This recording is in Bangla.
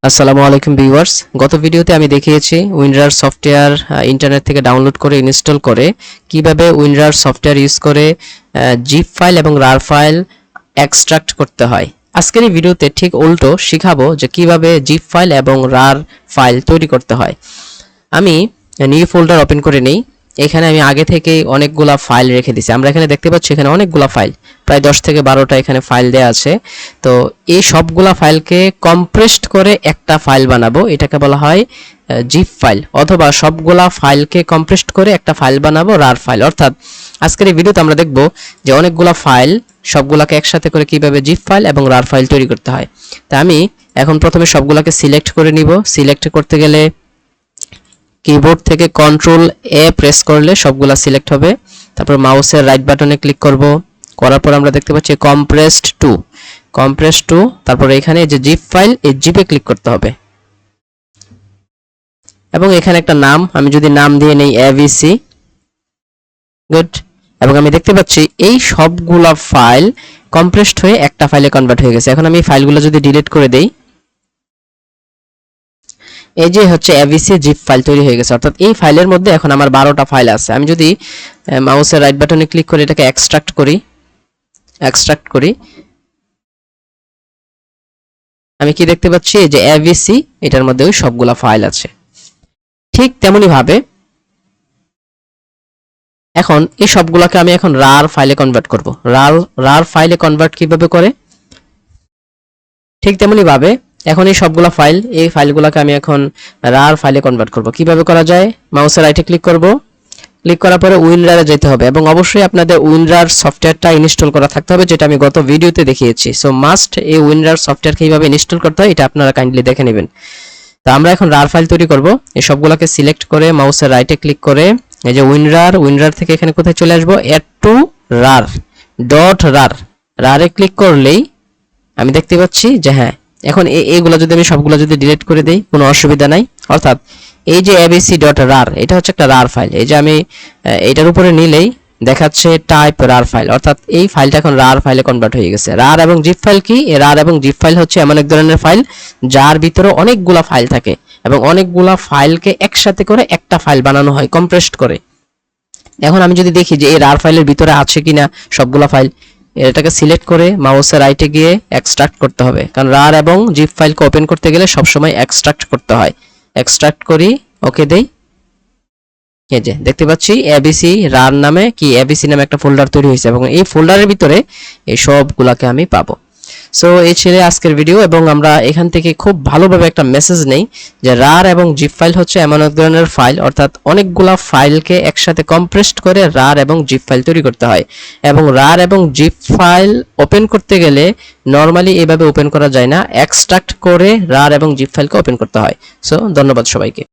আসসালামু আলাইকুম ভিউয়ার্স, গত ভিডিওতে আমি দেখিয়েছি উইনরার সফটওয়্যার ইন্টারনেট থেকে ডাউনলোড করে ইনস্টল করে কিভাবে উইনরার সফটওয়্যার ইউজ করে জিপ ফাইল এবং রার ফাইল এক্সট্রাক্ট করতে হয়। আজকের এই ভিডিওতে ঠিক উল্টো শিখাবো যে কিভাবে জিপ ফাইল এবং রার ফাইল তৈরি করতে হয়। আমি নিউ ফোল্ডার ওপেন করে নেই। এখানে আমি আগে থেকে অনেকগুলা ফাইল রেখে দিয়েছি। আমরা এখানে দেখতে পাচ্ছি এখানে অনেকগুলা ফাইল, প্রায় 10 থেকে 12টা এখানে ফাইল দেয়া আছে। তো এই সবগুলা ফাইলকে কম্প্রেসড করে একটা ফাইল বানাবো, এটাকে বলা হয় জিপ ফাইল, অথবা সবগুলা ফাইলকে কম্প্রেসড করে একটা ফাইল বানাবো রার ফাইল। অর্থাৎ আজকের এই ভিডিওতে আমরা দেখব যে অনেকগুলা ফাইল সবগুলাকে একসাথে করে কিভাবে জিপ ফাইল এবং রার ফাইল তৈরি করতে হয়। তা আমি এখন প্রথমে সবগুলাকে সিলেক্ট করে নিব। সিলেক্ট করতে গেলে কিবোর্ড থেকে কন্ট্রোল এ প্রেস করলে সবগুলা সিলেক্ট হবে। তারপর মাউসের রাইট বাটনে ক্লিক করব। করার পর আমরা দেখতে পাচ্ছি কম্প্রেসড টু, তারপর এখানে যে জিপ ফাইল, এই জিপে ক্লিক করতে হবে এবং এখানে একটা নাম, আমি যদি নাম দিয়ে নেই এভিসি, গুড। এবং আমি দেখতে পাচ্ছি এই সবগুলা ফাইল কম্প্রেসড হয়ে একটা ফাইলে কনভার্ট হয়ে গেছে। এখন আমি ফাইলগুলো যদি ডিলিট করে দেই, এই যে হচ্ছে এভিসি জিপ ফাইল তৈরি হয়ে গেছে। অর্থাৎ এই ফাইলের মধ্যে এখন আমার 12টা ফাইল আছে। আমি যদি মাউসের রাইট বাটনে ক্লিক করে এটাকে এক্সট্রাক্ট করি, আমি কি দেখতে পাচ্ছি যে এভিসি, এটার মধ্যে ওই সবগুলা ফাইল আছে। ঠিক তেমনি ভাবে এখন এই সবগুলাকে আমি এখন রার ফাইলে কনভার্ট করব। রার ফাইলে কনভার্ট কিভাবে করে, ঠিক তেমনি ভাবে এখন এই সবগুলা ফাইল, এই ফাইলগুলোকে আমি এখন রার ফাইলে কনভার্ট করব। কিভাবে করা যায়, মাউসের রাইটে ক্লিক করব। ক্লিক করার পরে উইনরারে যেতে হবে এবং অবশ্যই আপনাদের উইনরার সফটওয়্যারটা ইনস্টল করা থাকতে হবে, যেটা আমি গত ভিডিওতে দেখিয়েছি। সো মাস্ট এই উইনরার সফটওয়্যার কিভাবে ইনস্টল করতে হয় এটা আপনারা কাইন্ডলি দেখে নেবেন। তো আমরা এখন রার ফাইল তৈরি করব। এই সবগুলোকে সিলেক্ট করে মাউসের রাইটে ক্লিক করে এই যে উইনরার থেকে এখানে কোথায় চলে আসবো, অ্যাড টু রার ডট রারে ক্লিক করলেই আমি দেখতে পাচ্ছি যে হ্যাঁ, এখন এইগুলো যদি আমি সবগুলো যদি ডিলিট করে দেই কোনো অসুবিধা নাই। অর্থাৎ এই যে abc.rar, এটা হচ্ছে একটা রার ফাইল। এই যে আমি এটার উপরে নিলেই দেখাচ্ছে টাইপ রার ফাইল, অর্থাৎ এই ফাইলটা এখন রার ফাইলে কনভার্ট হয়ে গেছে। রার এবং জিপ ফাইল কি? রার এবং জিপ ফাইল হচ্ছে এমন এক ধরনের ফাইল যার ভিতরে অনেকগুলা ফাইল থাকে এবং অনেকগুলা ফাইলকে একসাথে করে একটা ফাইল বানানো হয় কম্প্রেসড করে। এখন আমি যদি দেখি যে এই রার ফাইলের ভিতরে আছে কিনা সবগুলা ফাইল, এটাকে সিলেক্ট করে মাউসের রাইটে গিয়ে এক্সট্রাক্ট করতে হবে, কারণ রার এবং জিপ ফাইলকে ওপেন করতে গেলে সবসময় এক্সট্রাক্ট করতে হয়। এক্সট্রাক্ট করি, ওকে দেই। এই যে দেখতে পাচ্ছি এবিসি রার নামে এবিসি নামে একটা ফোল্ডার তৈরি হয়েছে এবং এই ফোল্ডারের ভিতরে এই সবগুলাকে আমি পাবো। সো এই ছিল আজকের ভিডিও এবং আমরা এখান থেকে খুব ভালোভাবে একটা মেসেজ নেই যে রার এবং জিপ ফাইল হচ্ছে এমন এক ধরনের ফাইল, অর্থাৎ অনেকগুলা ফাইলকে একসাথে কম্প্রেসড করে রার এবং জিপ ফাইল তৈরি করতে হয়। এবং রার এবং জিপ ফাইল ওপেন করতে গেলে নরমালি এইভাবে ওপেন করা যায় না, এক্সট্রাক্ট করে রার এবং জিপ ফাইলকে ওপেন করতে হয়। সো ধন্যবাদ সবাইকে।